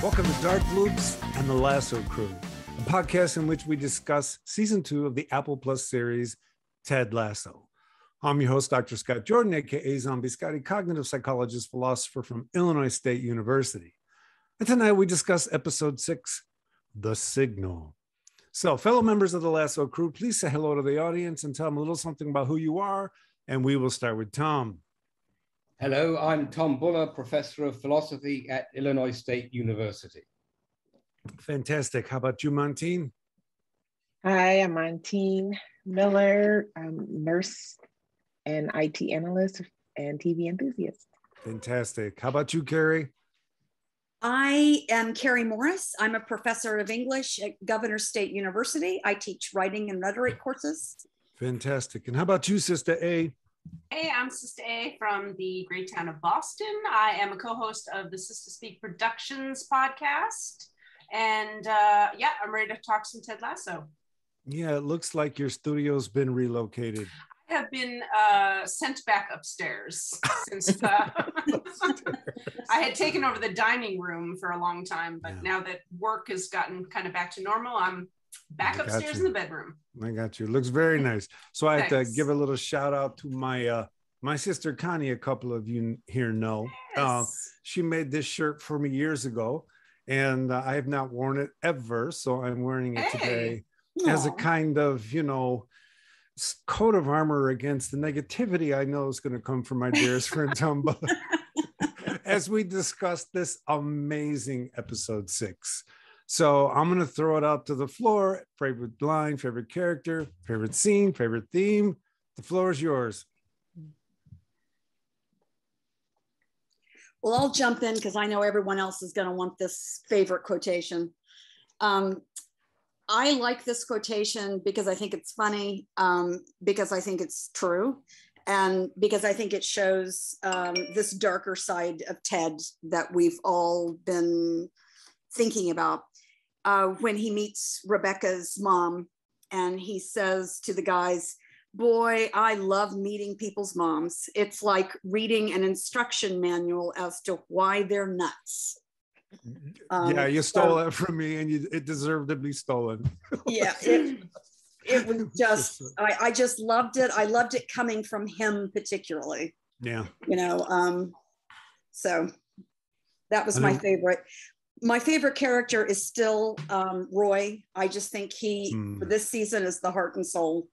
Welcome to Dark Loops and the Lasso Crew, a podcast in which we discuss season 2 of the Apple Plus series, Ted Lasso. I'm your host, Dr. Scott Jordan, aka Zombie Scotty, cognitive psychologist, philosopher from Illinois State University. And tonight we discuss episode 6, The Signal. So, fellow members of the Lasso Crew, please say hello to the audience and tell them a little something about who you are. And we will start with Tom. Hello, I'm Tom Buller, Professor of Philosophy at Illinois State University. Fantastic. How about you, Montien? Hi, I'm Montien Miller. I'm nurse and IT analyst and TV enthusiast. Fantastic. How about you, Kerri? I am Kerri Morris. I'm a professor of English at Governor State University. I teach writing and rhetoric courses. Fantastic. And how about you, Sistah Aye? Hey, I'm Sistah Aye from the great town of Boston. I am a co-host of the Sistah Speak Productions podcast. And I'm ready to talk some Ted Lasso. Yeah, it looks like your studio's been relocated. I have been sent back upstairs since I had taken over the dining room for a long time. But now that work has gotten kind of back to normal, I'm back upstairs in the bedroom. I got you. Looks very nice. So I have to give a little shout out to my sister Connie. A couple of you here know. Yes. She made this shirt for me years ago, and I have not worn it ever. So I'm wearing it today as a kind of, coat of armor against the negativity I know is going to come from my dearest friend Tom Buller as we discuss this amazing episode 6. So I'm going to throw it out to the floor. Favorite line, favorite character, favorite scene, favorite theme. The floor is yours. Well, I'll jump in because I know everyone else is going to want this favorite quotation. I like this quotation because I think it's funny, because I think it's true, and because I think it shows this darker side of Ted that we've all been thinking about. When he meets Rebecca's mom and he says to the guys, boy, I love meeting people's moms. It's like reading an instruction manual as to why they're nuts. You stole that from me and it deserved to be stolen. Yeah, it was just, I just loved it. I loved it coming from him particularly. Yeah. So that was my favorite. My favorite character is still Roy. I just think he, for this season, is the heart and soul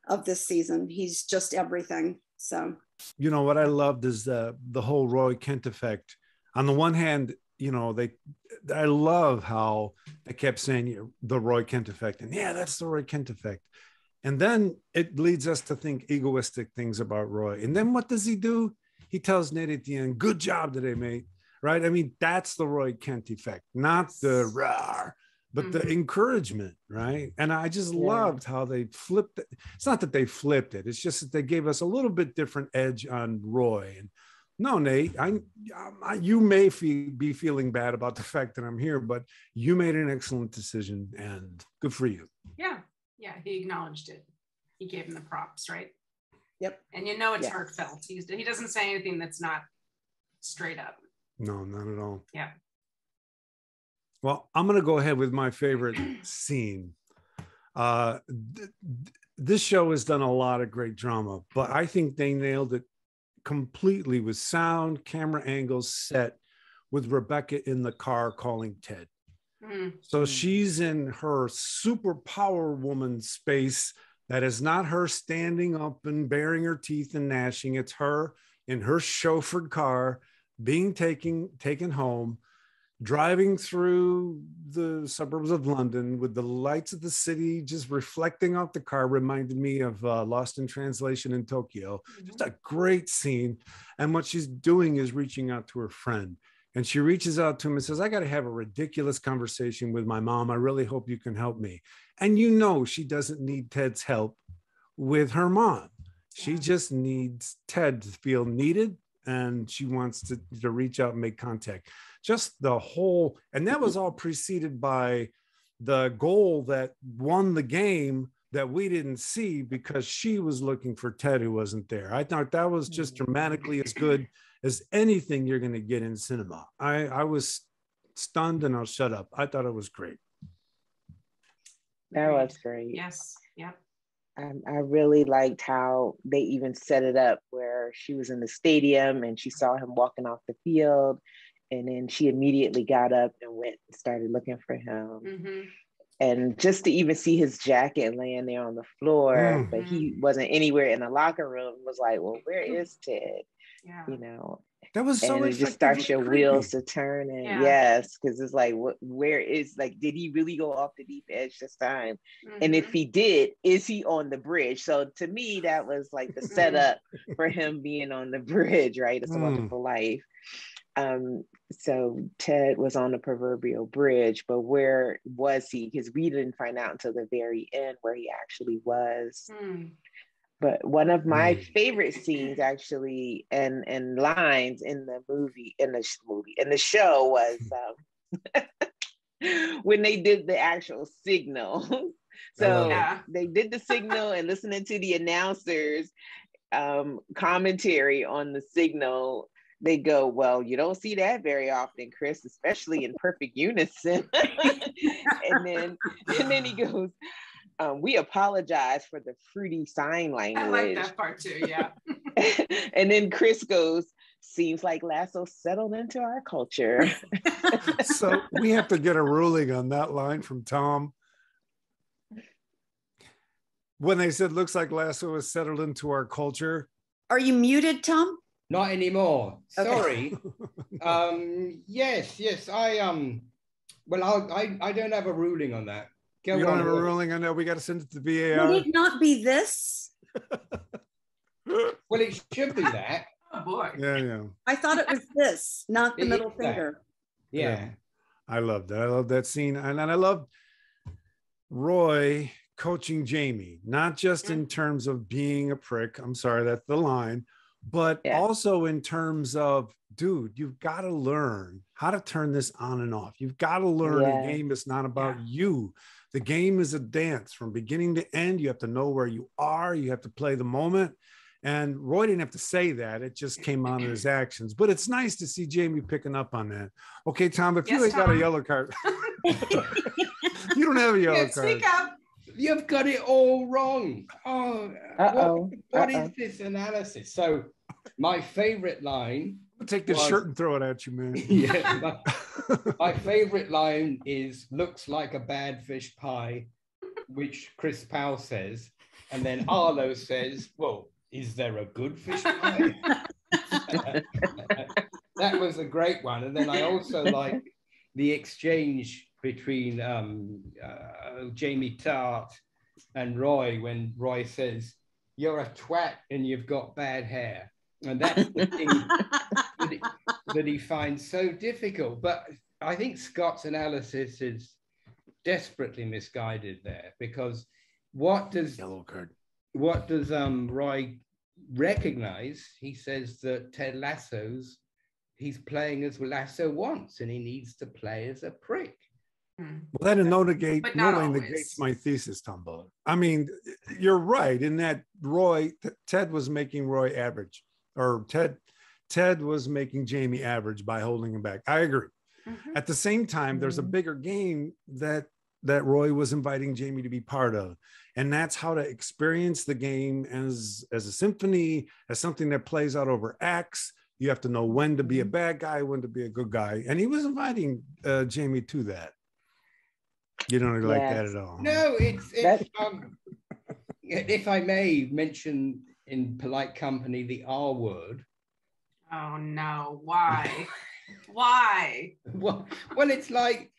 of this season. He's just everything. So, what I loved is the whole Roy Kent effect. On the one hand, I love how they kept saying the Roy Kent effect, and that's the Roy Kent effect. And then it leads us to think egoistic things about Roy. And then what does he do? He tells Nate at the end, "Good job today, mate." Right? I mean, that's the Roy Kent effect, not the rawr, but the encouragement, right? And I just loved how they flipped it. It's not that they flipped it. It's just that they gave us a little bit different edge on Roy. And no, Nate, you may be feeling bad about the fact that I'm here, but you made an excellent decision and good for you. Yeah, he acknowledged it. He gave him the props, right? Yep. And it's heartfelt. He doesn't say anything that's not straight up. No, not at all. Yeah. Well, I'm going to go ahead with my favorite scene. This show has done a lot of great drama, but I think they nailed it completely with sound, camera angles, set, with Rebecca in the car calling Ted. So she's in her superpower woman space. That is not her standing up and baring her teeth and gnashing. It's her in her chauffeured car being taken home, driving through the suburbs of London with the lights of the city just reflecting off the car. Reminded me of Lost in Translation in Tokyo. Just a great scene. And what she's doing is reaching out to her friend. And she reaches out to him and says, I got to have a ridiculous conversation with my mom. I really hope you can help me. And she doesn't need Ted's help with her mom. She just needs Ted to feel needed. And she wants to reach out and make contact. Just the whole, and that was all preceded by the goal that won the game that we didn't see because she was looking for Ted who wasn't there. I thought that was just dramatically as good as anything you're going to get in cinema. I was stunned and I'll shut up. I thought it was great. That was great. Yes. Yep. I really liked how they even set it up where she was in the stadium and she saw him walking off the field, and then she immediately got up and went and started looking for him. Mm-hmm. And just to even see his jacket laying there on the floor, but he wasn't anywhere in the locker room, was like, well, where is Ted? Yeah. You know, that was so, and it just starts your wheels to turn. And yes, because it's like, where is, like, did he really go off the deep edge this time? And if he did, is he on the bridge? So to me, that was like the setup for him being on the bridge, right? It's a Wonderful Life. So Ted was on the proverbial bridge, but where was he? Because we didn't find out until the very end where he actually was. But one of my favorite scenes, actually, and lines in the show was when they did the actual signal. So they did the signal, and listening to the announcers commentary on the signal, they go, well, you don't see that very often, Chris, especially in perfect unison. and then he goes, we apologize for the fruity sign language. I like that part too, yeah. And then Chris goes, seems like Lasso settled into our culture. So we have to get a ruling on that line from Tom. When they said, looks like Lasso has settled into our culture. Are you muted, Tom? Not anymore. Okay. Sorry. Yes. I don't have a ruling on that. You don't have a ruling on that? We got to send it to VAR. Would it not be this? Well, it should be that. Oh boy. Yeah. I thought it was this, not the middle finger. Yeah. I love that. I love that scene. And I love Roy coaching Jamie, not just in terms of being a prick. I'm sorry, that's the line. But also in terms of, dude, you've got to learn how to turn this on and off. You've got to learn the game is not about you. The game is a dance from beginning to end. You have to know where you are. You have to play the moment. And Roy didn't have to say that. It just came out in his actions. But it's nice to see Jamie picking up on that. Okay, Tom, if you ain't got a yellow card, you don't have a yellow card. Speak up. You've got it all wrong. What is this analysis? So my favorite line. I'll take this shirt and throw it at you, man. My favorite line is, looks like a bad fish pie, which Chris Powell says. And then Arlo says, well, is there a good fish pie? That was a great one. And then I also like the exchange between Jamie Tart and Roy, when Roy says, you're a twat and you've got bad hair. And that's the thing that he finds so difficult. But I think Scott's analysis is desperately misguided there, because what does Roy recognize? He says that Ted Lasso's, he's playing as Lasso wants, and he needs to play as a prick. Well, that negates my thesis, Tom Buller. I mean, you're right in that Ted was making Roy average, or Ted was making Jamie average by holding him back. I agree. At the same time, there's a bigger game that Roy was inviting Jamie to be part of. And that's how to experience the game as a symphony, as something that plays out over acts. You have to know when to be a bad guy, when to be a good guy. And he was inviting Jamie to that. You don't like that at all. No, it's if I may mention in polite company the R word. Oh no, why? Why? Well, it's like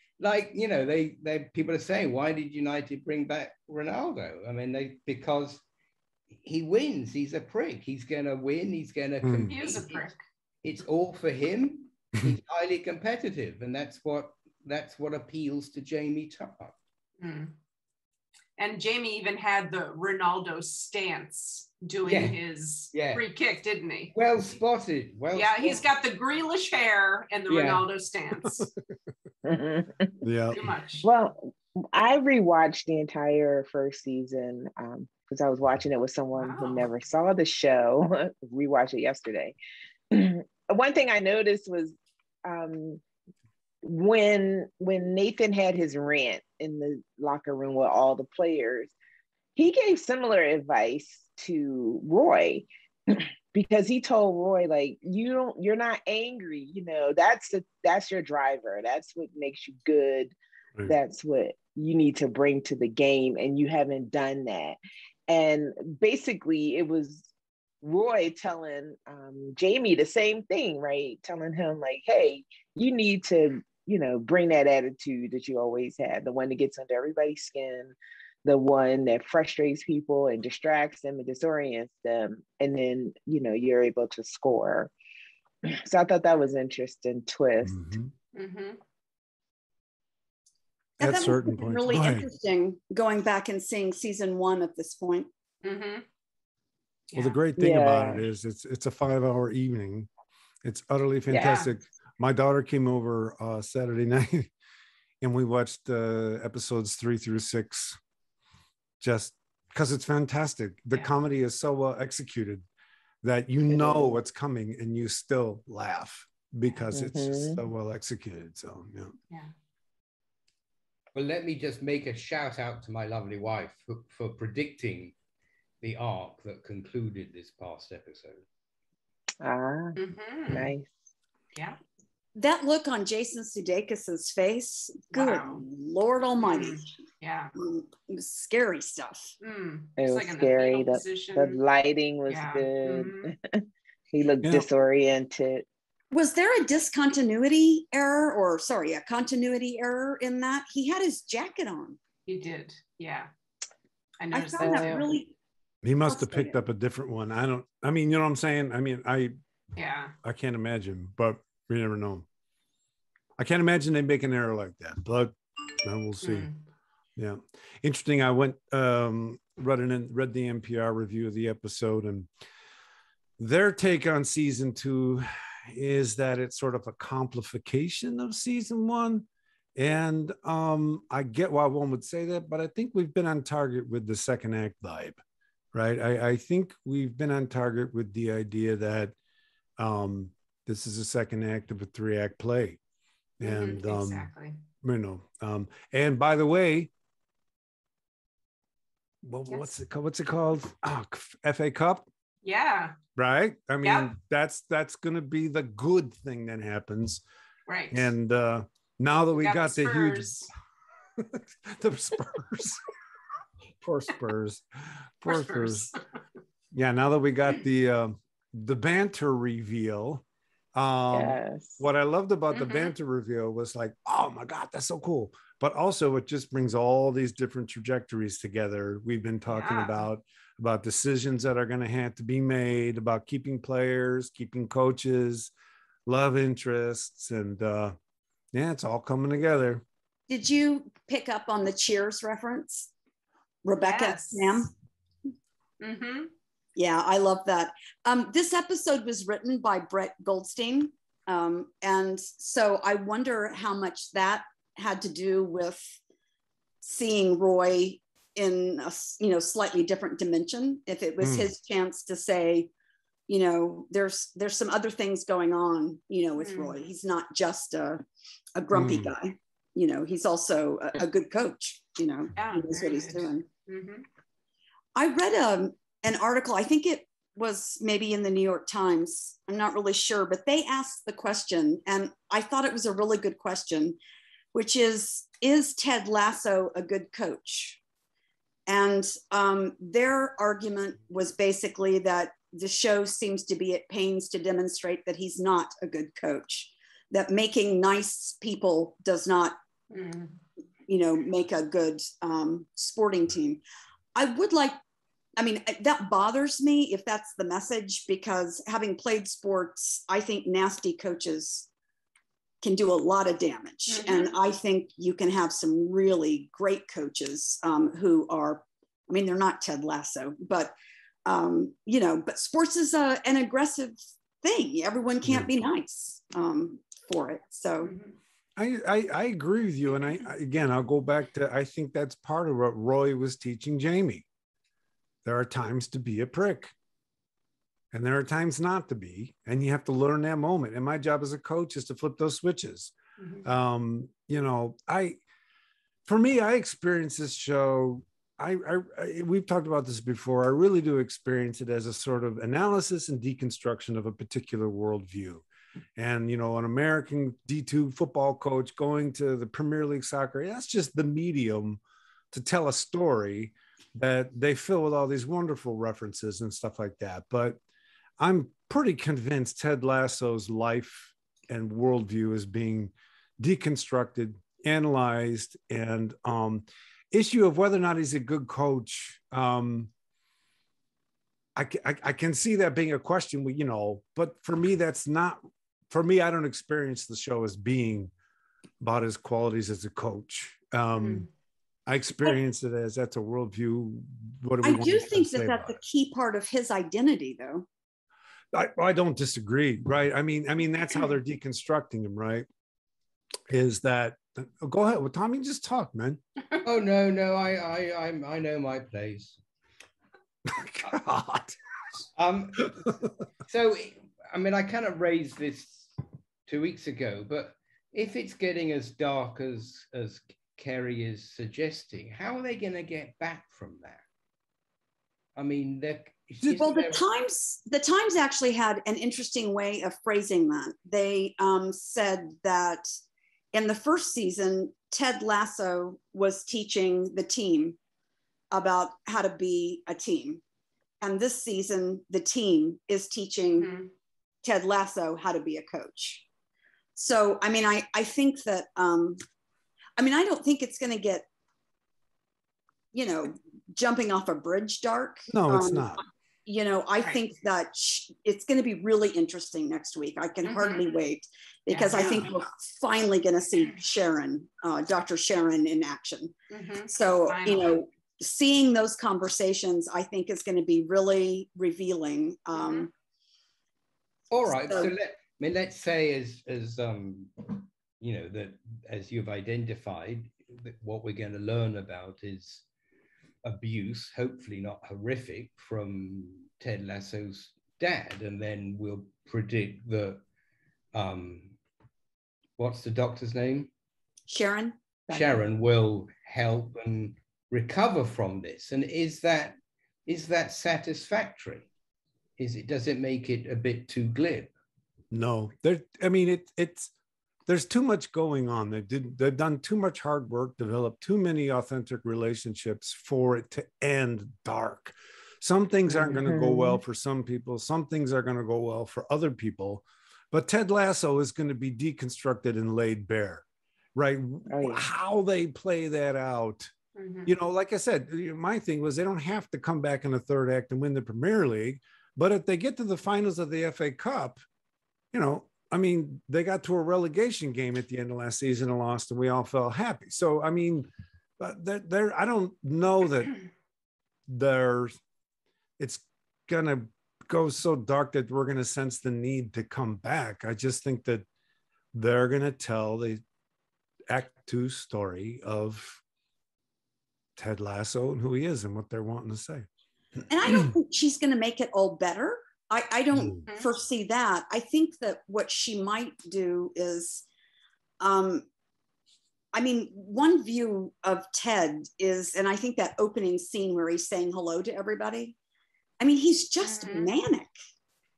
you know, they people are saying, why did United bring back Ronaldo? I mean, because he wins. He's a prick. He's gonna win. He's gonna compete. He is a prick. It's all for him. He's highly competitive, and that's what appeals to Jamie Tart. And Jamie even had the Ronaldo stance doing his free kick, didn't he? Well spotted. He's got the Grealish hair and the Ronaldo stance. Too much. Well, I rewatched the entire first season because I was watching it with someone who never saw the show. Rewatched it yesterday. One thing I noticed was when Nathan had his rant in the locker room with all the players, he gave similar advice to Roy because he told Roy, like, you're not angry, you know, that's your driver. That's what makes you good. Right. That's what you need to bring to the game, and you haven't done that. And basically it was Roy telling Jamie the same thing, right? Telling him like, hey, you need to, you know, bring that attitude that you always had, the one that gets under everybody's skin, the one that frustrates people and distracts them and disorients them. And then, you know, you're able to score. So I thought that was an interesting twist. Mm-hmm. Mm-hmm. At certain points. Really interesting going back and seeing season 1 at this point. Mm-hmm. Well, the great thing about it is it's a 5-hour evening. It's utterly fantastic. Yeah. My daughter came over Saturday night and we watched episodes 3 through 6 just because it's fantastic. The comedy is so well executed that you know what's coming and you still laugh because it's just so well executed. So, yeah. Well, let me just make a shout out to my lovely wife for predicting the arc that concluded this past episode. Nice. Yeah. That look on Jason Sudeikis's face, good Lord Almighty. Yeah. It was scary stuff. It was like scary. The lighting was good. He looked disoriented. Was there a continuity error in that? He had his jacket on. He did. Yeah. I noticed that really. He must have picked up a different one. I mean, you know what I'm saying? I mean, I can't imagine, but we never know. I can't imagine they make an error like that, but we'll see. Yeah. Interesting. I went, read the NPR review of the episode, and their take on season 2 is that it's sort of a complication of season 1. And I get why one would say that, but I think we've been on target with the second act vibe, right? I think we've been on target with the idea that this is a second act of a 3-act play. And, exactly. You know, and by the way, what's it called? Oh, FA Cup. Yeah. Right. I mean, that's going to be the good thing that happens. Right. And now that we got the huge, the Spurs, poor Spurs. Yeah. Now that we got the banter reveal, what I loved about the banter reveal was like, oh my God, that's so cool. But also it just brings all these different trajectories together. We've been talking about decisions that are going to have to be made, about keeping players, keeping coaches, love interests, and it's all coming together. Did you pick up on the Cheers reference? Rebecca and Sam? Mm-hmm. Yeah, I love that. This episode was written by Brett Goldstein. And so I wonder how much that had to do with seeing Roy in a slightly different dimension. If it was his chance to say, there's some other things going on, with Roy. He's not just a grumpy guy. He's also a good coach. He knows what he's doing. Mm-hmm. I read an article, I think it was maybe in the New York Times, I'm not really sure, but they asked the question, and I thought it was a really good question, which is Ted Lasso a good coach? And their argument was basically that the show seems to be at pains to demonstrate that he's not a good coach, that making nice people does not, make a good sporting team. That bothers me if that's the message, because having played sports, I think nasty coaches can do a lot of damage. And I think you can have some really great coaches who are, they're not Ted Lasso, but, but sports is an aggressive thing. Everyone can't be nice for it. So I agree with you. And I'll go back to, I think that's part of what Roy was teaching Jamie. There are times to be a prick and there are times not to be, and you have to learn that moment. And my job as a coach is to flip those switches. You know, for me, I experienced this show. We've talked about this before. I really do experience it as a sort of analysis and deconstruction of a particular worldview. And, you know, an American D2 football coach going to the Premier League soccer, that's just the medium to tell a story that they fill with all these wonderful references and stuff like that. But I'm pretty convinced Ted Lasso's life and worldview is being deconstructed, analyzed, and issue of whether or not he's a good coach. I can see that being a question, you know, but for me, that's not, for me, I don't experience the show as being about his qualities as a coach. I experience it as that's a worldview. What do we I do think that that's a key part of his identity, though. I don't disagree, right? I mean, that's how they're deconstructing him, right? Is that, go ahead. Well, Tommy, just talk, man. Oh no, I know my place. God. So I mean, I kind of raised this 2 weeks ago, but if it's getting as dark as Kerri is suggesting, how are they going to get back from that? I mean, well, the Times actually had an interesting way of phrasing that. They said that in the first season, Ted Lasso was teaching the team about how to be a team. And this season, the team is teaching Ted Lasso how to be a coach. So, I mean, I think that, I mean, I don't think it's going to get, you know, jumping off a bridge dark. No, it's not. You know, I think that it's going to be really interesting next week. I can hardly wait, because I think we're finally going to see Sharon, Dr. Sharon in action. So, finally, you know, seeing those conversations, I think is going to be really revealing. All right. So let's say as you know, that as you've identified, what we're going to learn about is abuse, hopefully not horrific, from Ted Lasso's dad, and then we'll predict that what's the doctor's name? Sharon. Sharon will help and recover from this. And is that satisfactory? Does it make it a bit too glib? No, there's too much going on. They've done too much hard work, developed too many authentic relationships for it to end dark. Some things aren't going to go well for some people. Some things are going to go well for other people. But Ted Lasso is going to be deconstructed and laid bare, right? Oh, yeah. How they play that out. You know, like I said, my thing was they don't have to come back in the third act and win the Premier League. But if they get to the finals of the FA Cup, you know, I mean, they got to a relegation game at the end of last season and lost, and we all felt happy. So, I mean, I don't know that it's going to go so dark that we're going to sense the need to come back. I just think that they're going to tell the Act 2 story of Ted Lasso and who he is and what they're wanting to say. And I don't think she's going to make it all better. I don't foresee that. I think that what she might do is, I mean, one view of Ted is, and I think that opening scene where he's saying hello to everybody, I mean, he's just manic.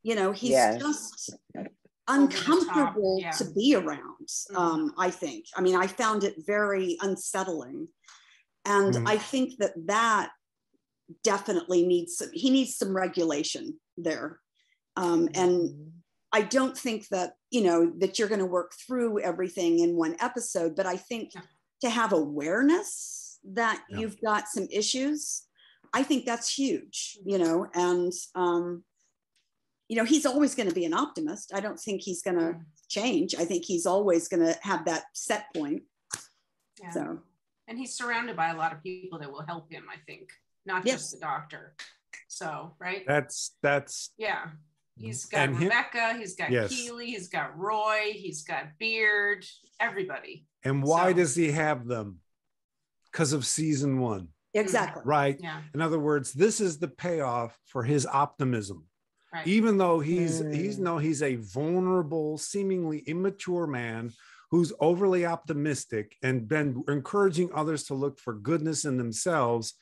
You know, he's just uncomfortable to be around, I think. I mean, I found it very unsettling. And I think that definitely needs some regulation there. And I don't think that, you know, that you're going to work through everything in one episode, but I think to have awareness that you've got some issues, I think that's huge, you know, and, you know, he's always going to be an optimist. I don't think he's going to change. I think he's always going to have that set point. Yeah. So. And he's surrounded by a lot of people that will help him, I think, not just the doctor. So, right. That's yeah. He's got Rebecca, he's got Keely, he's got Roy, he's got Beard, everybody. And why does he have them? Because of season 1. Exactly. Right. Yeah. In other words, this is the payoff for his optimism. Right. Even though he's a vulnerable, seemingly immature man who's overly optimistic and been encouraging others to look for goodness in themselves,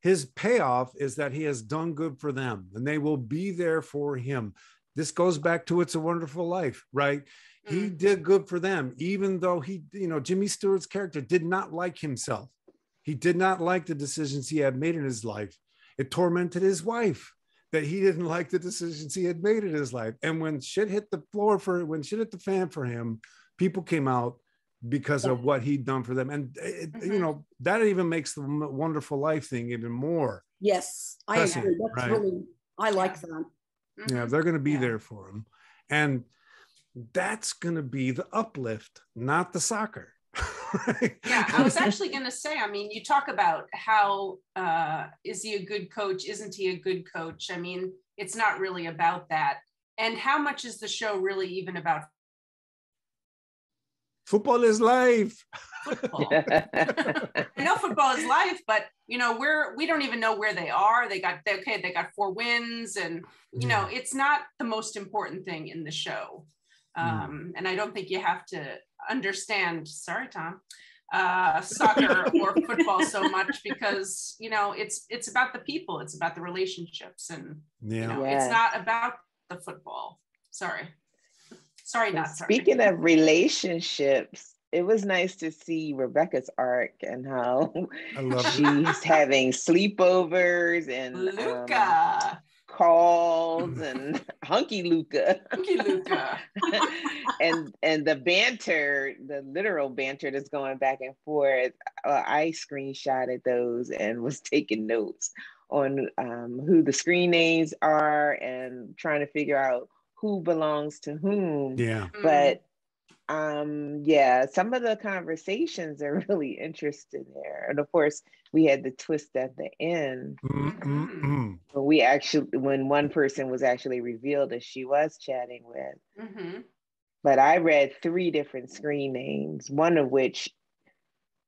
his payoff is that he has done good for them and they will be there for him. This goes back to It's a Wonderful Life, right? He did good for them, even though he, Jimmy Stewart's character did not like himself. He did not like the decisions he had made in his life. It tormented his wife that he didn't like the decisions he had made in his life. And when shit hit the fan for him, people came out because of what he'd done for them. And, that even makes the Wonderful Life thing even more. Yes, I agree. That's really, I like that. Yeah, they're going to be there for him. And that's going to be the uplift, not the soccer. Right? Yeah, I was actually going to say, I mean, you talk about how is he a good coach? Isn't he a good coach? I mean, it's not really about that. And how much is the show really even about? Football is life. Football. I know football is life, but we don't even know where they are. They got 4 wins, and it's not the most important thing in the show. And I don't think you have to understand, sorry, Tom, soccer or football so much, because it's about the people, it's about the relationships, and it's not about the football. Sorry, not sorry. Speaking of relationships, it was nice to see Rebecca's arc and how she's having sleepovers and Luca calls and hunky Luca. and the banter, the literal banter that's going back and forth. I screenshotted those and was taking notes on who the screen names are and trying to figure out who belongs to whom. Yeah. But some of the conversations are really interesting there. And of course, we had the twist at the end. When one person was actually revealed that she was chatting with. But I read 3 different screen names, one of which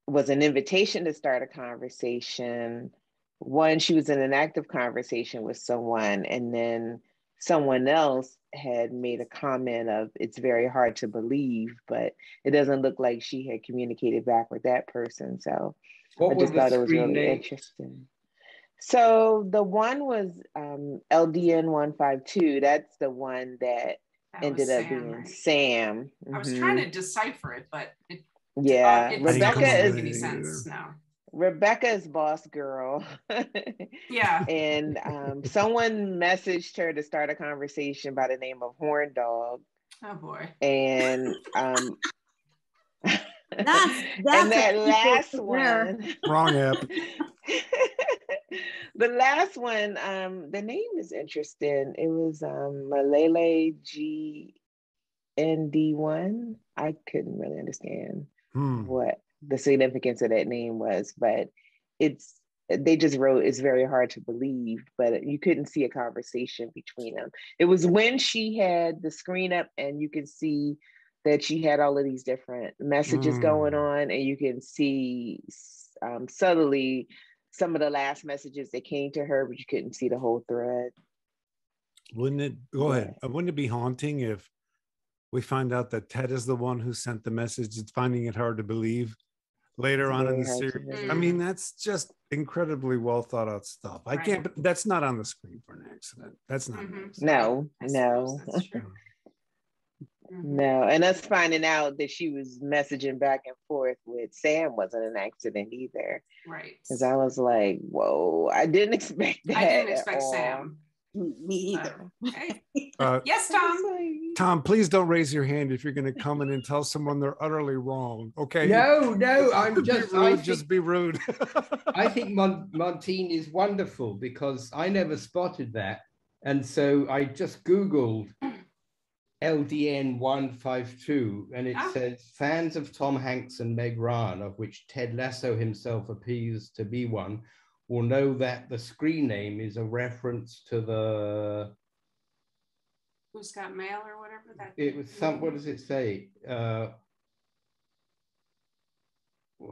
was an invitation to start a conversation. One, she was in an active conversation with someone, and then someone else had made a comment of, it's very hard to believe, but it doesn't look like she had communicated back with that person. So I just thought it was really interesting. So the one was LDN 152. That's the one that ended up being Sam. I was trying to decipher it, but it Rebecca doesn't make any sense now. Rebecca is boss girl. Yeah. And someone messaged her to start a conversation by the name of Horn Dog. Oh boy. And that's and that last one. Wrong app. The last one, the name is interesting. It was Malele GND1. I couldn't really understand what the significance of that name was, but they just wrote, it's very hard to believe, but you couldn't see a conversation between them. It was when she had the screen up and you can see that she had all of these different messages going on, and you can see subtly some of the last messages that came to her, but you couldn't see the whole thread. Go ahead. Wouldn't it be haunting if we find out that Ted is the one who sent the message? It's finding it hard to believe later on in the series. I mean, that's just incredibly well thought out stuff. I can't, but that's not on the screen for an accident. That's not. No. No, and us finding out that she was messaging back and forth with Sam wasn't an accident either. Right. Because I was like, whoa, I didn't expect that. I didn't expect Sam. Me either. Okay. Yes, Tom. Tom, please don't raise your hand if you're going to come in and tell someone they're utterly wrong. Okay. No, I'm just rude, just be rude. I think Montien is wonderful because I never spotted that, and so I just Googled LDN 152, and it says fans of Tom Hanks and Meg Ryan, of which Ted Lasso himself appears to be one, will know that the screen name is a reference to the Who's Got Mail or whatever that. It was some. What does it say?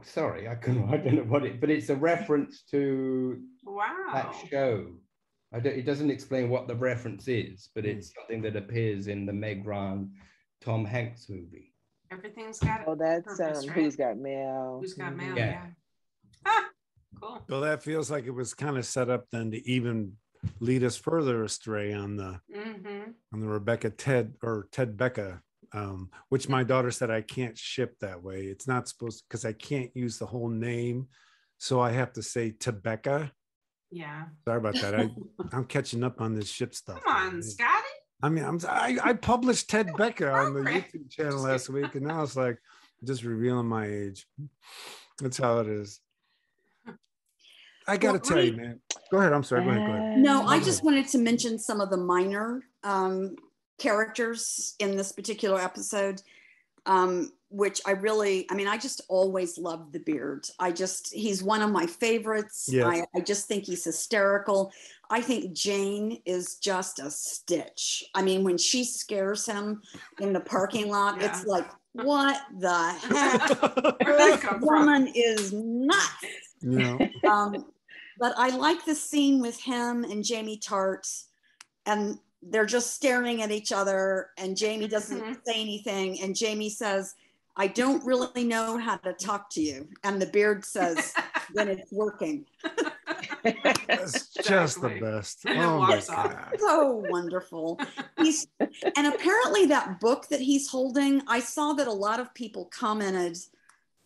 Sorry, I don't know what it. But it's a reference to that show. It doesn't explain what the reference is, but it's something that appears in the Meg Ryan, Tom Hanks movie. Everything's got Oh, that's purpose, right? Who's Got Mail. Who's Got Mail? Yeah. Yeah. Ah, cool. So that feels like it was kind of set up then to even lead us further astray on the Rebecca Ted or Ted Becca, which my daughter said I can't ship that way. It's not supposed, because I can't use the whole name, so I have to say Tebecca. Yeah. Sorry about that. I'm catching up on this ship stuff. Come on, Scotty. I mean, I published Ted Becca on the YouTube channel last week, and now it's like just revealing my age. That's how it is. I gotta tell you, man. Go ahead. I'm sorry. Go ahead. No, I just wanted to mention some of the minor characters in this particular episode, which I just always loved the Beard. He's one of my favorites. Yes. I just think he's hysterical. I think Jane is just a stitch. I mean, when she scares him in the parking lot, it's like, what the heck? This woman is nuts. Yeah. But I like the scene with him and Jamie Tart, and they're just staring at each other, and Jamie doesn't say anything, and Jamie says, I don't really know how to talk to you. And the Beard says, then it's working. That's just the best. Oh my God. So wonderful. And apparently that book that he's holding, I saw that a lot of people commented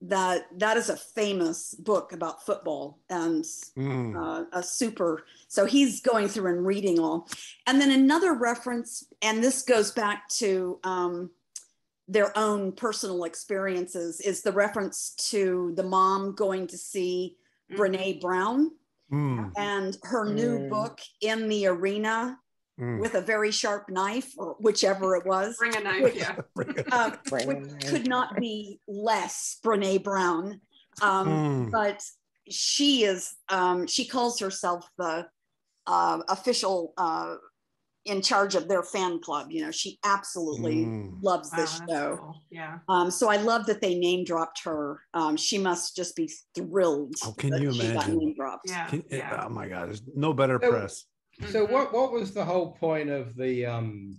that is a famous book about football and so he's going through and reading all. And then another reference, and this goes back to their own personal experiences, is the reference to the mom going to see Brene Brown and her new book, In the Arena with a Very Sharp Knife, or whichever it was. Bring a knife, which could not be less Brene Brown. But she is, she calls herself the official in charge of their fan club. You know, she absolutely loves this show. Cool. Yeah. So I love that they name dropped her. She must just be thrilled. Oh, can you imagine? Got name dropped. Yeah. Oh my God, there's no better press. So what was the whole point of the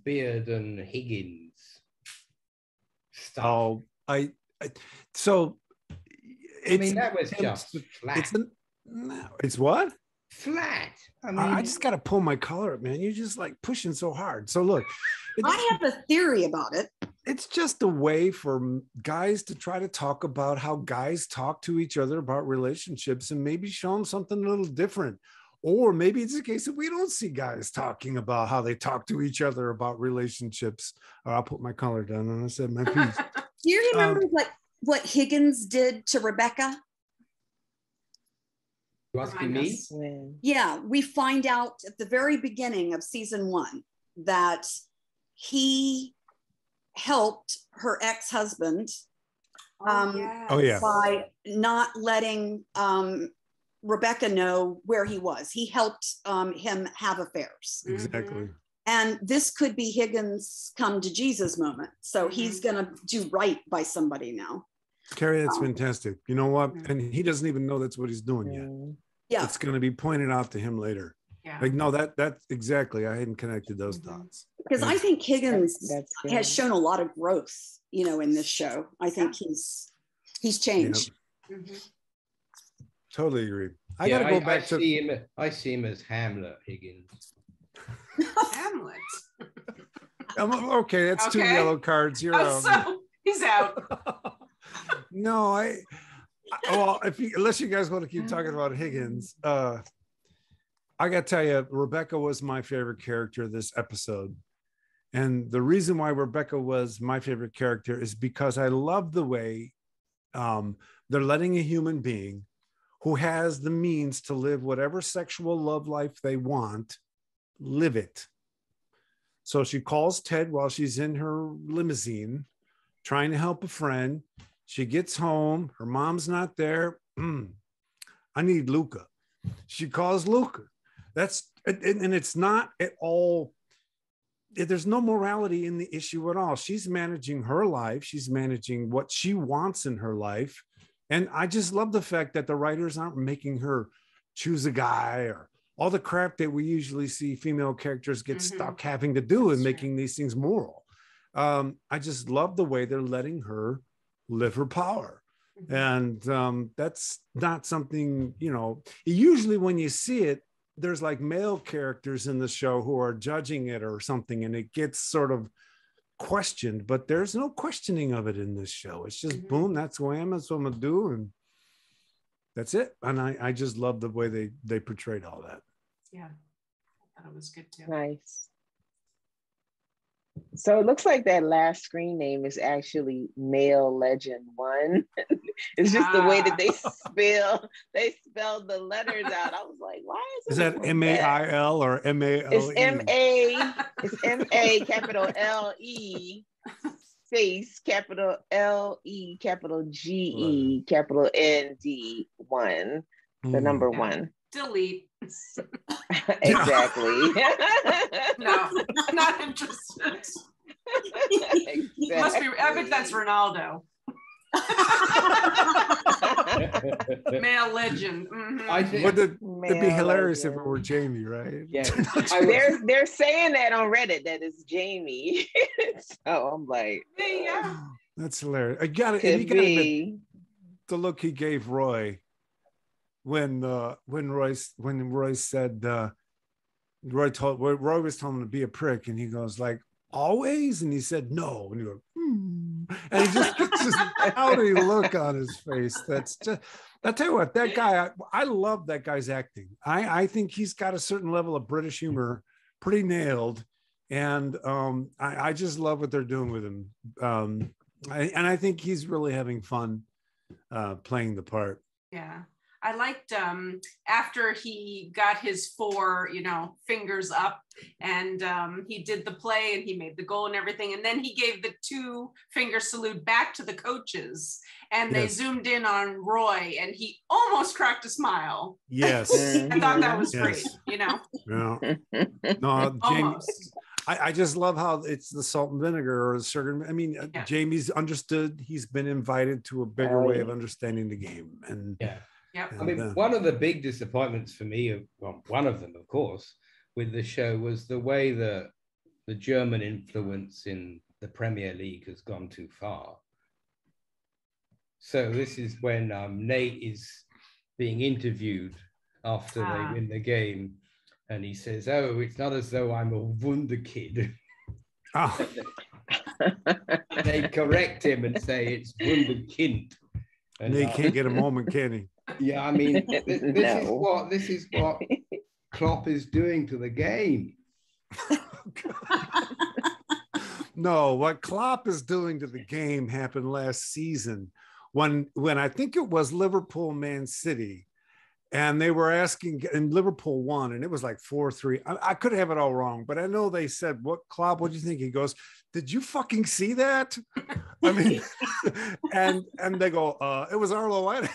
Beard and Higgins stuff? Oh, that was just flat. It's what? Flat. I mean, I just got to pull my collar up, man. You're just like pushing so hard. So look, I have a theory about it. It's just a way for guys to try to talk about how guys talk to each other about relationships and maybe show them something a little different. Or maybe it's a case that we don't see guys talking about how they talk to each other about relationships. I'll put my collar down and I said my piece. Do you remember what Higgins did to Rebecca? You asking me? Yeah, we find out at the very beginning of season 1 that he helped her ex-husband by not letting Rebecca know where he was. He helped him have affairs. Exactly. And this could be Higgins' come to Jesus moment. So he's going to do right by somebody now. Kerri, that's fantastic. You know what? And he doesn't even know that's what he's doing yet. Yeah. It's going to be pointed out to him later. Yeah. Like, no, that's exactly. I hadn't connected those dots. Because I think Higgins has shown a lot of growth, you know, in this show. I think he's changed. Yeah. Totally agree. I got to go back to. I see him as Hamlet Higgins. Hamlet. Okay, that's 2 yellow cards. You're out. So he's out. No, unless you guys want to keep talking about Higgins, I got to tell you, Rebecca was my favorite character this episode. And the reason why Rebecca was my favorite character is because I love the way they're letting a human being who has the means to live whatever sexual love life they want, live it. So she calls Ted while she's in her limousine, trying to help a friend. She gets home. Her mom's not there. I need Luca. She calls Luca. And it's not at all. There's no morality in the issue at all. She's managing her life. She's managing what she wants in her life. And I just love the fact that the writers aren't making her choose a guy or all the crap that we usually see female characters get stuck having to do in making these things moral. I just love the way they're letting her live her power. And that's not something, usually when you see it, there's like male characters in the show who are judging it or something, and it gets sort of questioned, but there's no questioning of it in this show. It's just boom, that's who I am, that's what I'm gonna do, and that's it. And I just love the way they portrayed all that. Yeah, I thought it was good too. Nice. So it looks like that last screen name is actually Male Legend 1. It's just the way that they spelled the letters out. I was like, why is that MAIL or MALE? It's MA capital LE space capital LE capital GE capital ND 1. The number 1. Delete. Exactly. No, not interested. Exactly. Must be. I bet that's Ronaldo. Male legend. I think it'd be hilarious if it were Jamie, right? Yeah. They're saying that on Reddit that it's Jamie. So I'm like, yeah, that's hilarious. I got it. You got to admit, the look he gave Roy when Roy said Roy was telling him to be a prick, and he goes like, always, and he said no, and he goes and he just gets this pouty look on his face. That's just, I'll tell you what, that guy, I love that guy's acting. I think he's got a certain level of British humor pretty nailed, and I just love what they're doing with him, and I think he's really having fun playing the part. Yeah. I liked after he got his 4, fingers up, and he did the play and he made the goal and everything. And then he gave the 2-finger salute back to the coaches, and they zoomed in on Roy, and he almost cracked a smile. Yes. I thought that was great, Yeah. No, Jamie, I just love how it's the salt and vinegar or the sugar. I mean, Jamie's understood. He's been invited to a bigger way of understanding the game. And Yep. I mean, one of the big disappointments for me, one of them, of course, with the show was the way the German influence in the Premier League has gone too far. So this is when Nate is being interviewed after they win the game, and he says, "Oh, it's not as though I'm a wunderkid." Oh. They correct him and say it's wunderkind. And he can't get a moment, can he? Yeah, I mean, this is what Klopp is doing to the game. No, what Klopp is doing to the game happened last season when I think it was Liverpool Man City, and they were asking, and Liverpool won, and it was like 4-3. I could have it all wrong, but I know they said, "What, Klopp, what do you think?" He goes, "Did you fucking see that?" I mean, and they go, "It was Arlo White."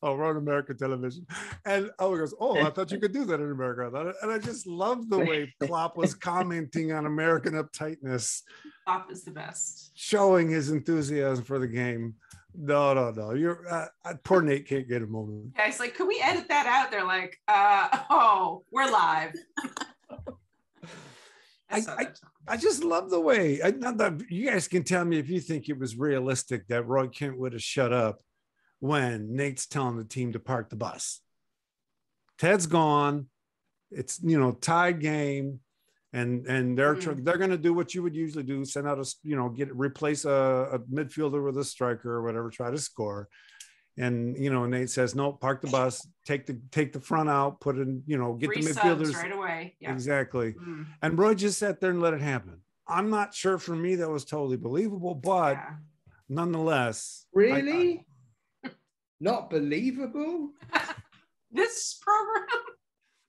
Oh, we're on American television. And he goes, "Oh, I thought you could do that in America." And I just love the way Klopp was commenting on American uptightness. Klopp is the best. Showing his enthusiasm for the game. No. You're poor Nate can't get a moment. Yeah, he's like, "Could we edit that out?" They're like, we're live." I just love the way. You guys can tell me if you think it was realistic that Roy Kent would have shut up when Nate's telling the team to park the bus. Ted's gone. It's tied game, and they're going to do what you would usually do: send out replace a midfielder with a striker or whatever, try to score. And Nate says, "No, park the bus, take the front out, put in, get the midfielders right away." Yeah. Exactly. And Roy just sat there and let it happen. I'm not sure, for me that was totally believable, but nonetheless. Really? Not believable? This program?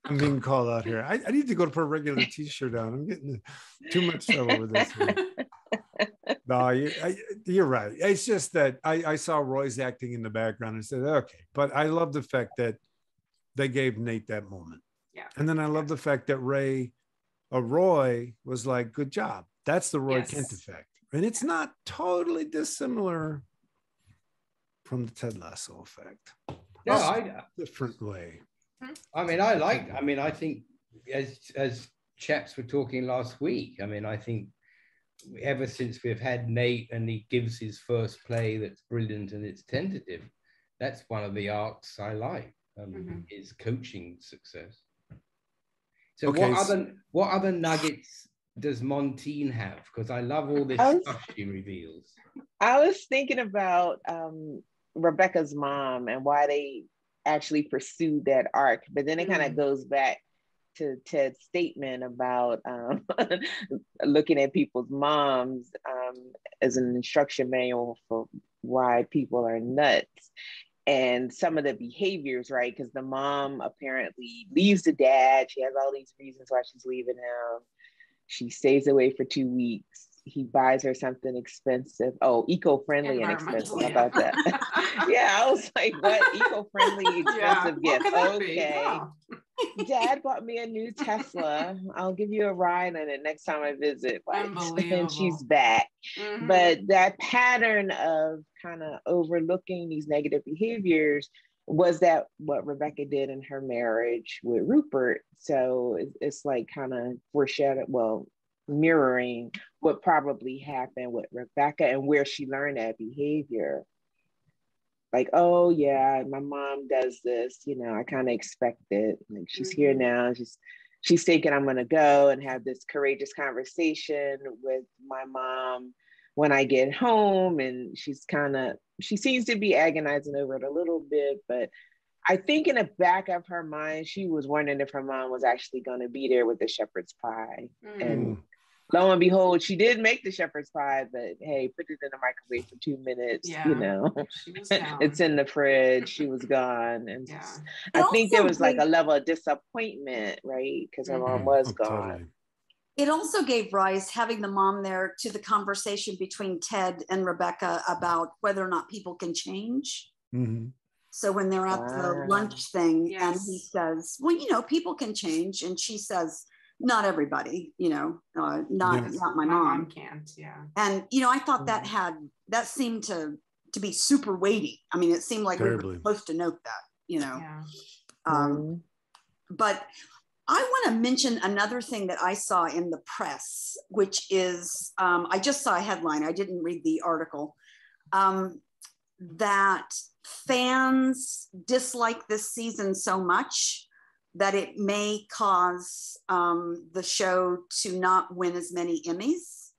I'm being called out here. I need to go to put a regular t-shirt on. I'm getting too much trouble with this one. No, you're right. It's just that I saw Roy's acting in the background and said, okay. But I love the fact that they gave Nate that moment. Yeah. And then I love the fact that Roy was like, good job. That's the Roy Kent effect. And it's not totally dissimilar from the Ted Lasso effect. No, different way. I think as chaps were talking last week, I think ever since we've had Nate and he gives his first play that's brilliant and it's tentative, that's one of the arcs I like, is coaching success. So okay, what other nuggets does Montien have? Because I love all this stuff she reveals. I was thinking about Rebecca's mom and why they actually pursued that arc, but then it kind of goes back to Ted's statement about looking at people's moms as an instruction manual for why people are nuts. And some of the behaviors, right? Because the mom apparently leaves the dad. She has all these reasons why she's leaving him. She stays away for 2 weeks. He buys her something expensive. Oh, eco-friendly and expensive. How about that? Yeah, I was like, what? Eco-friendly, expensive gift. Okay. Dad bought me a new Tesla. I'll give you a ride on it next time I visit. And she's back. But that pattern of kind of overlooking these negative behaviors, was that what Rebecca did in her marriage with Rupert? So it's like kind of mirroring what probably happened with Rebecca and where she learned that behavior. Like, oh yeah, my mom does this, I kind of expect it. Like, she's here now. She's thinking I'm gonna go and have this courageous conversation with my mom when I get home. And she seems to be agonizing over it a little bit, but I think in the back of her mind, she was wondering if her mom was actually gonna be there with the shepherd's pie. And lo and behold, she did make the shepherd's pie, but hey, put it in the microwave for 2 minutes, She was down. It's in the fridge, she was gone. And I think there was like a level of disappointment, right? Because her mom was gone. Totally. It also gave rise, having the mom there, to the conversation between Ted and Rebecca about whether or not people can change. So when they're at the lunch thing and he says, well, people can change. And she says, not everybody, not my mom can't. And I thought that seemed to be super weighty. I mean, it seemed like we were supposed to note that, but I want to mention another thing that I saw in the press, which is I just saw a headline, I didn't read the article, that fans dislike this season so much that it may cause the show to not win as many Emmys.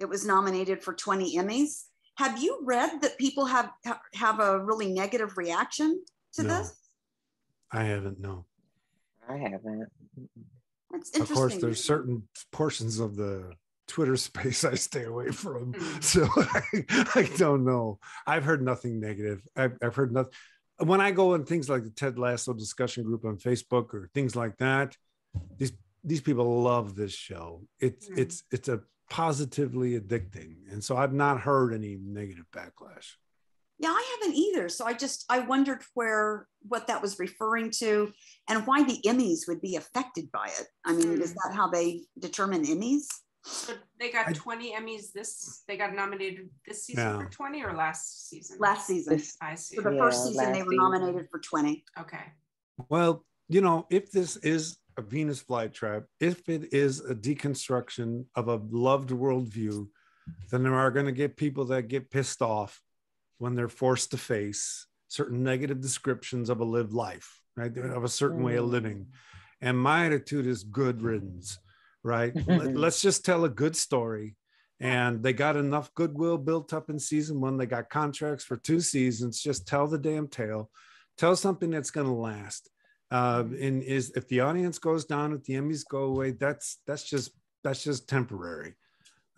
It was nominated for 20 Emmys. Have you read that people have a really negative reaction to this? I haven't, no. I haven't. That's interesting. Of course, there's certain portions of the Twitter space I stay away from. So I don't know. I've heard nothing negative. I've heard nothing. When I go in things like the Ted Lasso discussion group on Facebook or things like that, these people love this show. It's a positively addicting. And so I've not heard any negative backlash. Yeah, I haven't either. So I wondered what that was referring to and why the Emmys would be affected by it. I mean, is that how they determine Emmys? So they got 20 Emmys they got nominated this season for 20 or last season? Last season. I see. For the first season, they were nominated for 20. Okay. Well, if this is a Venus flytrap, if it is a deconstruction of a loved worldview, then there are going to get people that get pissed off when they're forced to face certain negative descriptions of a lived life, right? Of a certain way of living. And my attitude is good riddance. Right. Let's just tell a good story. And they got enough goodwill built up in season 1. They got contracts for 2 seasons. Just tell the damn tale. Tell something that's going to last. If the audience goes down, if the Emmys go away, that's just temporary.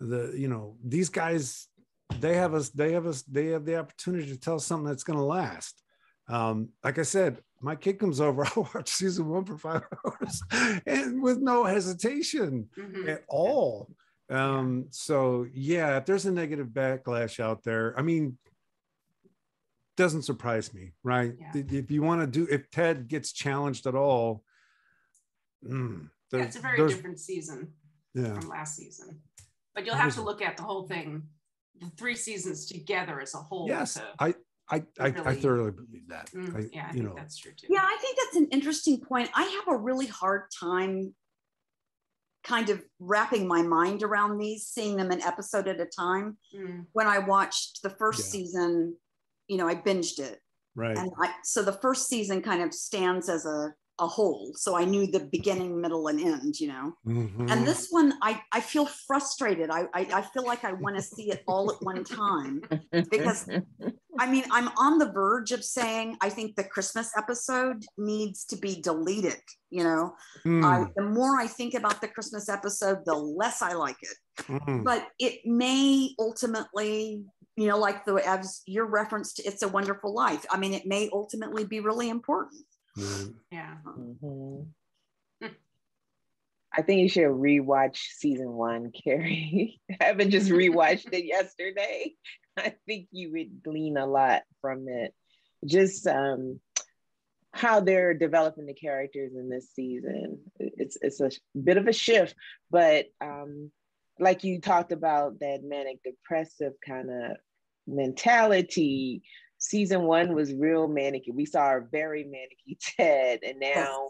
These guys, they have the opportunity to tell something that's going to last. Like I said, my kid comes over, I'll watch season 1 for 5 hours and with no hesitation at all. So if there's a negative backlash out there, I mean, doesn't surprise me, right? If you want to if Ted gets challenged at all, it's a very different season from last season. But you'll have to look at the whole thing, the 3 seasons together as a whole. Yes, I thoroughly believe that. I think that's true too. Yeah, I think that's an interesting point. I have a really hard time kind of wrapping my mind around these, seeing them an episode at a time. When I watched the first season, you know, I binged it. Right. And so the first season kind of stands as a whole. So I knew the beginning, middle, and end, you know. And this one, I feel frustrated. I feel like I want to see it all at one time, because I mean, I'm on the verge of saying I think the Christmas episode needs to be deleted, you know. The more I think about the Christmas episode, the less I like it. But it may ultimately, you know, like as your reference to It's a Wonderful Life, I mean, it may ultimately be really important. Yeah. I think you should rewatch season 1, Kerri. I haven't just rewatched it yesterday. I think you would glean a lot from it. Just how they're developing the characters in this season. It's a bit of a shift, but like you talked about, that manic depressive kind of mentality. Season 1 was real manic. We saw a very manic Ted, and now,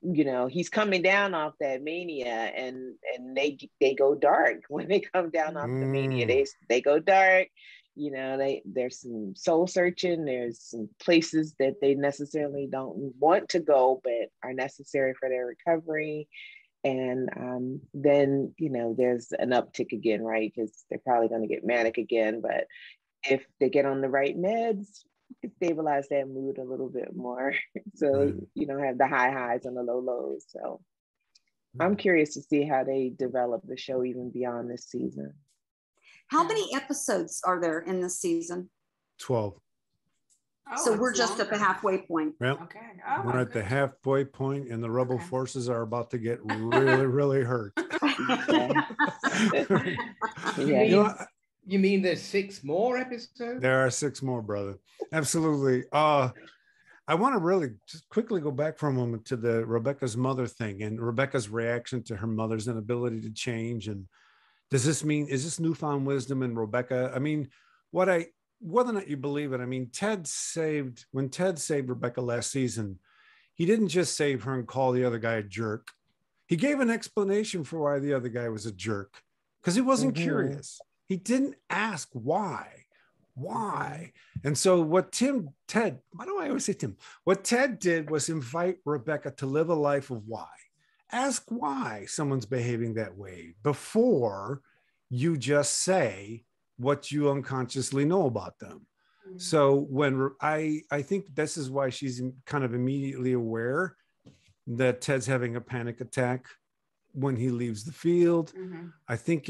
you know, he's coming down off that mania, and they go dark when they come down off the mania. They go dark. You know, there's some soul searching. There's some places that they necessarily don't want to go, but are necessary for their recovery. And then, you know, there's an uptick again, right? Because they're probably going to get manic again. But if they get on the right meds, you can stabilize that mood a little bit more. So, you know, have the high highs and the low lows. So I'm curious to see how they develop the show even beyond this season. How many episodes are there in this season? 12. Oh, so we're just at the halfway point. Yep. Okay. We're at the halfway point, and the rebel forces are about to get really, really hurt. You mean there's 6 more episodes? There are 6 more, brother. Absolutely. I want to really just quickly go back for a moment to the Rebecca's mother thing and Rebecca's reaction to her mother's inability to change. And does this mean, is this newfound wisdom in Rebecca? I mean, whether or not you believe it, I mean, when Ted saved Rebecca last season, he didn't just save her and call the other guy a jerk. He gave an explanation for why the other guy was a jerk, because he wasn't curious. He didn't ask why. And so what Ted, why do I always say Tim? What Ted did was invite Rebecca to live a life of why. Ask why someone's behaving that way before you just say what you unconsciously know about them. So when I think this is why she's kind of immediately aware that Ted's having a panic attack when he leaves the field. I think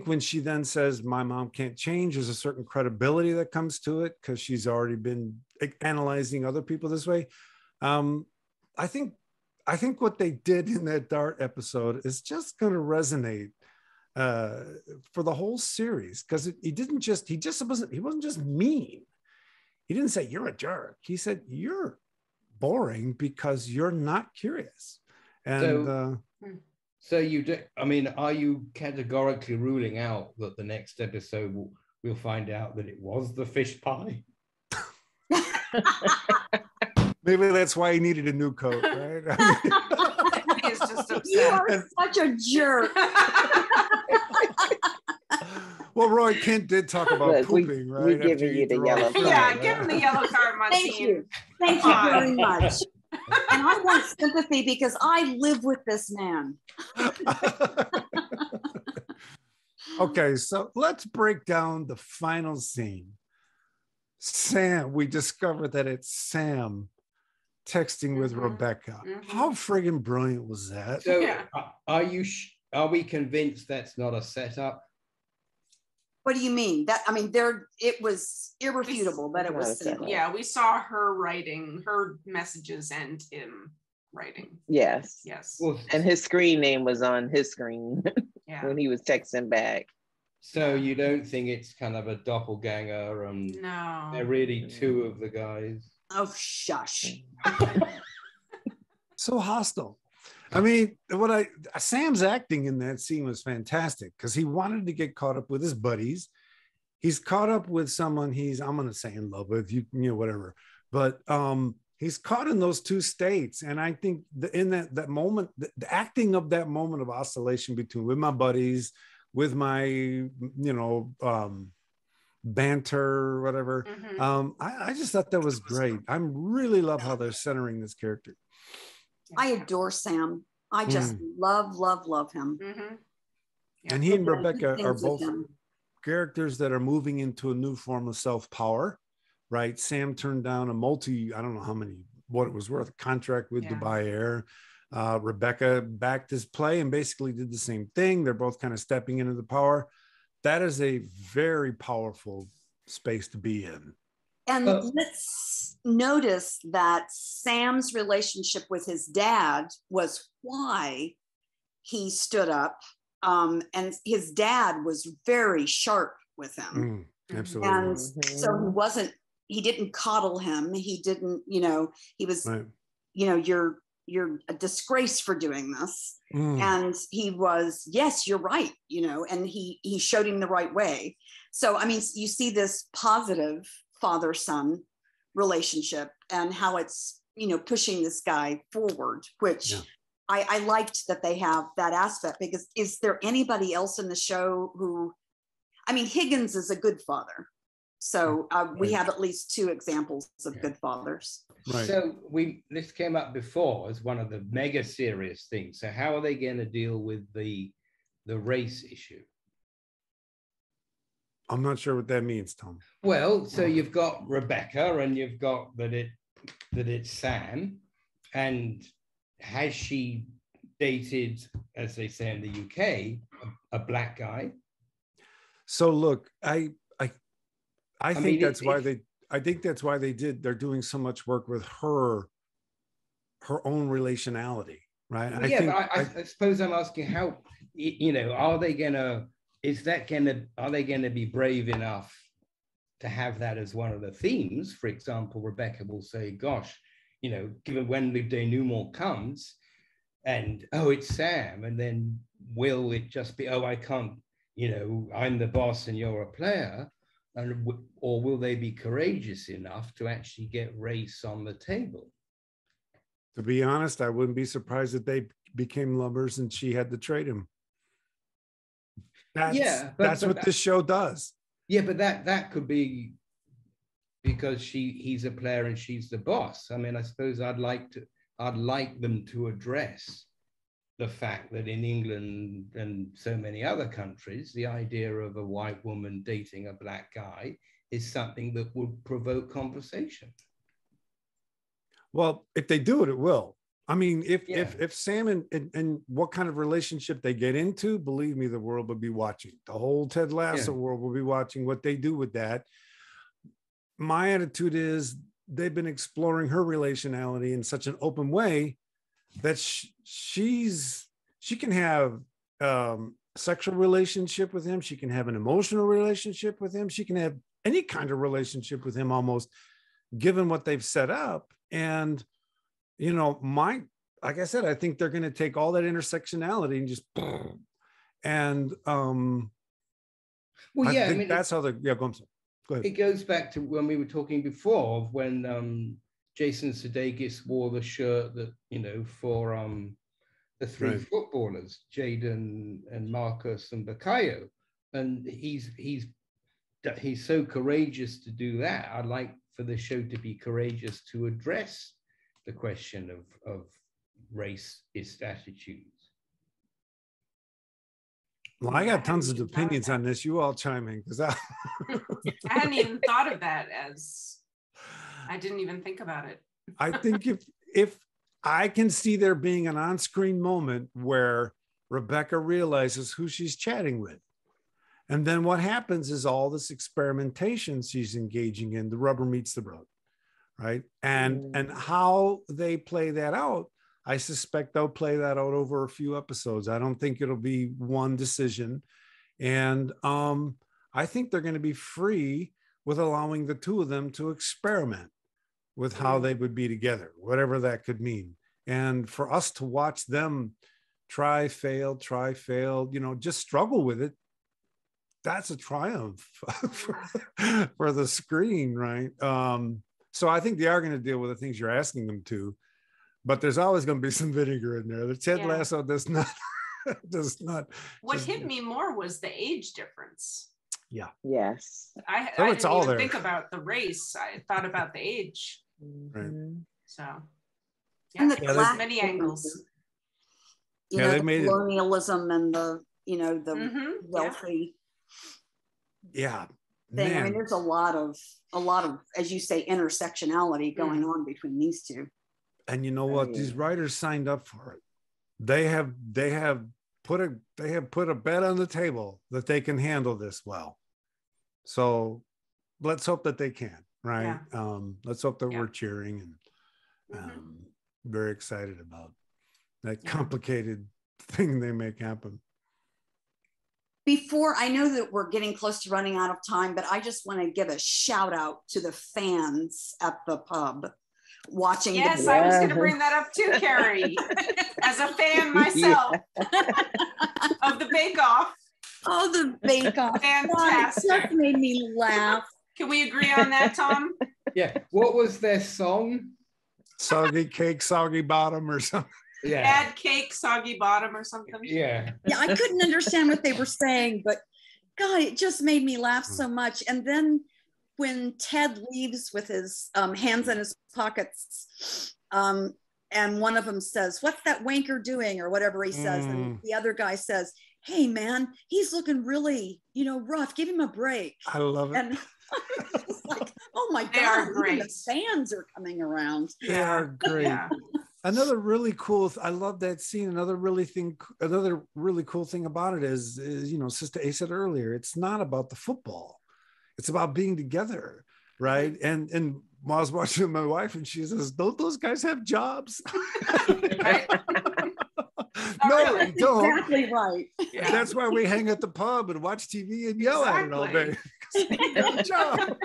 when she then says, my mom can't change, there's a certain credibility that comes to it because she's already been analyzing other people this way. I think what they did in that Dart episode is just going to resonate for the whole series, because he wasn't just mean. He didn't say you're a jerk. He said you're boring because you're not curious. And so you do, I mean, are you categorically ruling out that the next episode we'll find out that it was the fish pie? Maybe that's why he needed a new coat, right? He's just upset. You are such a jerk. Well, Roy Kent did talk about pooping, right? We're giving you the yellow card. Yeah, give him the yellow card, Montien. Thank you very much. And I want sympathy because I live with this man. Okay, so let's break down the final scene. Sam, we discovered that it's Sam texting with Rebecca. How friggin' brilliant was that? So are we convinced that's not a setup? What do you mean? It was irrefutable that it was Sam. Yeah, we saw her writing her messages and him writing. Yes. Well, and his screen name was on his screen when he was texting back. So you don't think it's kind of a doppelganger and they're really 2 of the guys? Oh, shush. So hostile. I mean, Sam's acting in that scene was fantastic because he wanted to get caught up with his buddies. He's caught up with someone I'm going to say in love with, you know, whatever. But he's caught in those two states. And I think in that moment, the acting of that moment of oscillation between with my buddies, with my, banter, whatever. I just thought that was great. I really love how they're centering this character. I adore Sam. I just love him. And he and Rebecca are both characters that are moving into a new form of self-power, right? Sam turned down I don't know what it was worth, a contract with Dubai Air. Rebecca backed his play and basically did the same thing. They're both kind of stepping into the power. That is a very powerful space to be in. And let's notice that Sam's relationship with his dad was why he stood up. And his dad was very sharp with him. Absolutely. And so he didn't coddle him. He didn't, he was, you're a disgrace for doing this. And he was, yes, you're right, and he showed him the right way. So, I mean, you see this positive father-son relationship and how it's, pushing this guy forward, which I liked that they have that aspect, because is there anybody else in the show who, I mean, Higgins is a good father. So we have at least two examples of good fathers. Right. So this came up before as one of the mega serious things. So how are they going to deal with the race issue? I'm not sure what that means, Tom. Well, so you've got Rebecca, and you've got that it's Sam, and has she dated, as they say in the UK, a black guy? So look, I think that's why they're doing so much work with her own relationality, right? I suppose I'm asking how, are they gonna be brave enough to have that as one of the themes? For example, Rebecca will say, gosh, given when the denouement comes and, it's Sam, and then will it just be, I can't, I'm the boss and you're a player? Or will they be courageous enough to actually get race on the table? To be honest, I wouldn't be surprised if they became lovers and she had to trade him. That's what this show does. Yeah, but that could be because he's a player and she's the boss. I mean, I suppose I'd like them to address the fact that in England and so many other countries, the idea of a white woman dating a black guy is something that would provoke conversation. Well, if they do it, it will. I mean, if Sam and what kind of relationship they get into, believe me, the world will be watching. The whole Ted Lasso world will be watching what they do with that. My attitude is they've been exploring her relationality in such an open way that she can have sexual relationship with him. She can have an emotional relationship with him. She can have any kind of relationship with him almost, given what they've set up. And, like I said, I think they're going to take all that intersectionality and just, and I think that's how they're, go ahead. It goes back to when we were talking before of when Jason Sudeikis wore the shirt that, for the three footballers, Jaden and Marcus and Bakayo. And he's so courageous to do that. I'd like for the show to be courageous to address the question of racist attitudes. Well, I got tons of opinions on this. You all chime in, because I hadn't even thought of that I didn't even think about it. I think if I can see there being an on-screen moment where Rebecca realizes who she's chatting with. And then what happens is all this experimentation she's engaging in, the rubber meets the road, right? And how they play that out, I suspect they'll play that out over a few episodes. I don't think it'll be one decision. And I think they're going to be free with allowing the two of them to experiment with how they would be together, whatever that could mean. And for us to watch them try, fail, just struggle with it, that's a triumph for the screen, right? So I think they are going to deal with the things you're asking them to, but there's always going to be some vinegar in there. The Ted Lasso does not. What hit me more was the age difference. Yeah. Yes. I didn't even think about the race. I thought about the age. Right. So, and there's many angles. You know, the colonialism and the, you know, the wealthy. Yeah. Thing. I mean, there's a lot of, as you say, intersectionality going on between these two. And you know what? These writers signed up for it. They have put a bet on the table that they can handle this well. So let's hope that they can, right? Yeah. Let's hope that we're cheering and very excited about that complicated thing they make happen. Before, I know that we're getting close to running out of time, but I just want to give a shout out to the fans at the pub watching. Yes, I was going to bring that up too, Kerri. As a fan myself of the Bake Off. Oh, the Bake Off. Fantastic. That just made me laugh. Can we agree on that, Tom? Yeah. What was their song? Soggy cake, soggy bottom or something. Yeah. Add cake, soggy bottom or something. Yeah. Yeah, I couldn't understand what they were saying, but God, it just made me laugh so much. And then when Ted leaves with his hands in his pockets, and one of them says, "What's that wanker doing?" or whatever he says. And the other guy says, "Hey man, he's looking really, you know, rough. Give him a break." I love it. And it's like, oh my they God, are great. the fans are coming around. They are great. Yeah. Another really cool, I love that scene. Another really cool thing about it is, you know, Sistah Aye said earlier, it's not about the football. It's about being together, right? And I was watching with my wife and she says, "Don't those guys have jobs?" Right? No, really. they don't. Exactly right. Yeah. That's why we hang at the pub and watch TV and yell at it all day. Good job.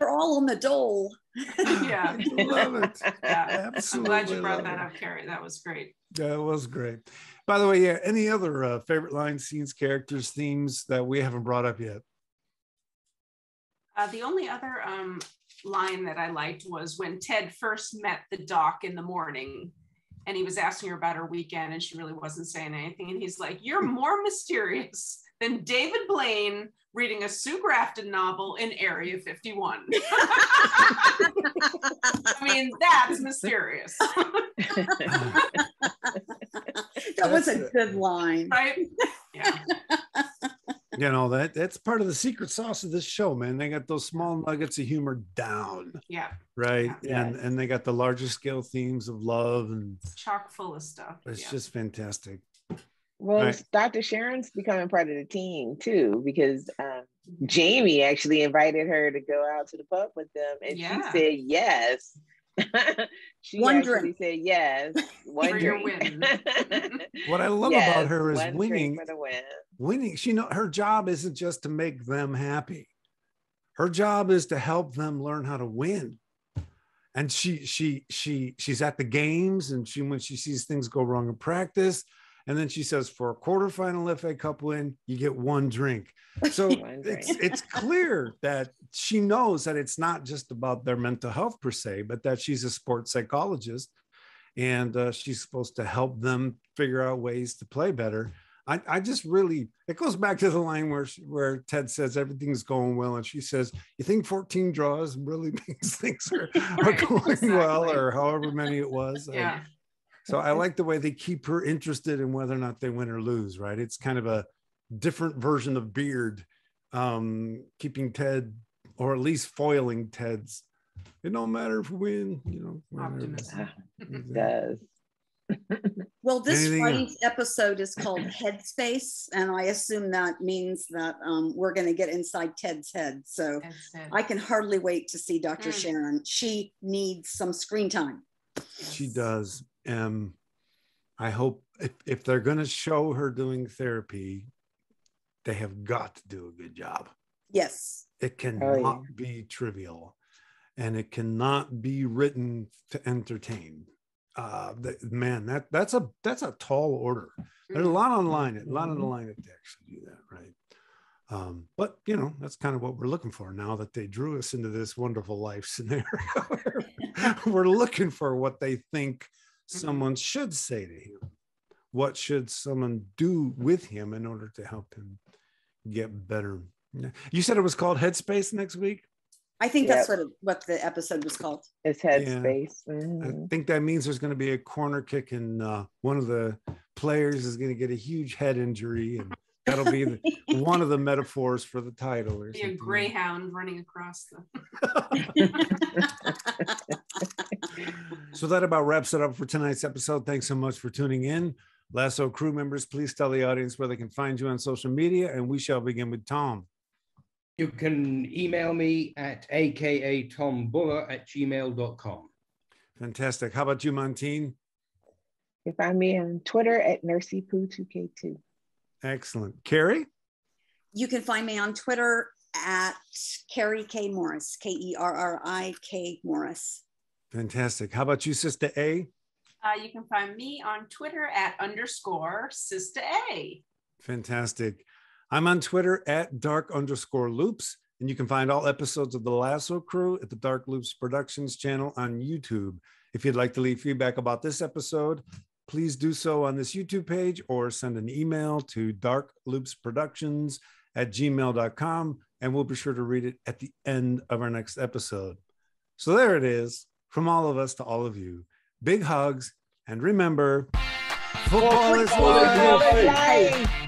We're all on the dole. Yeah. I love it. Yeah. Absolutely. I'm glad you brought that up, Kerri. That was great. Yeah, it was great. By the way, any other favorite lines, scenes, characters, themes that we haven't brought up yet? The only other line that I liked was when Ted first met the doc in the morning and he was asking her about her weekend and she really wasn't saying anything. And he's like, "You're more mysterious than David Blaine reading a Sue Grafton novel in Area 51. I mean, that's mysterious. That was a good line. Right? Yeah. You know, that's part of the secret sauce of this show, man. They got those small nuggets of humor down. Yeah. Right. Yeah. And they got the larger scale themes of love and chock full of stuff. It's just fantastic. Well, right. Dr. Sharon's becoming part of the team too, because Jamie actually invited her to go out to the pub with them, and she said yes. She actually said yes. One drink. What I love about her is winning. For the win. Winning. Her job isn't just to make them happy. Her job is to help them learn how to win. And she's at the games, and when she sees things go wrong in practice. And then she says, for a quarterfinal FA Cup win, you get one drink. So it's clear that she knows that it's not just about their mental health per se, but that she's a sports psychologist and she's supposed to help them figure out ways to play better. I just really, it goes back to the line where Ted says everything's going well. And she says, "You think 14 draws really means things are going well," or however many it was. Yeah. So I like the way they keep her interested in whether or not they win or lose, right? It's kind of a different version of Beard, keeping Ted, or at least foiling Ted's. It don't matter if we win, you know. Optimism. It does. Well, this Friday's episode is called Headspace, and I assume that means that we're going to get inside Ted's head. So I can hardly wait to see Dr. Sharon. She needs some screen time. She does. I hope if they're going to show her doing therapy, they have got to do a good job. Yes. It cannot be trivial, and it cannot be written to entertain. Man, that's a tall order. There's a lot on the line to actually do that, But, you know, that's kind of what we're looking for now that they drew us into this wonderful life scenario. We're looking for what they think someone should say to him. What should someone do with him in order to help him get better? You said it was called Headspace next week? I think that's what the episode was called. It's Headspace. Yeah. Mm-hmm. I think that means there's going to be a corner kick, and one of the players is going to get a huge head injury, and that'll be one of the metaphors for the title. Or be a greyhound running across the. So that about wraps it up for tonight's episode. Thanks so much for tuning in. Lasso Crew members, please tell the audience where they can find you on social media, and we shall begin with Tom. You can email me at akatombuller@gmail.com. Fantastic. How about you, Montien? You can find me on Twitter at NursePoo2K2. Excellent. Kerri? You can find me on Twitter at Kerri K. Morris, Kerrik Morris. Fantastic. How about you, Sistah Aye? You can find me on Twitter at _Sistah Aye. Fantastic. I'm on Twitter at @dark_loops, and you can find all episodes of the Lasso Crew at the Dark Loops Productions channel on YouTube. If you'd like to leave feedback about this episode, please do so on this YouTube page or send an email to darkloopsproductions@gmail.com, and we'll be sure to read it at the end of our next episode. So there it is, from all of us to all of you. Big hugs, and remember, football is life.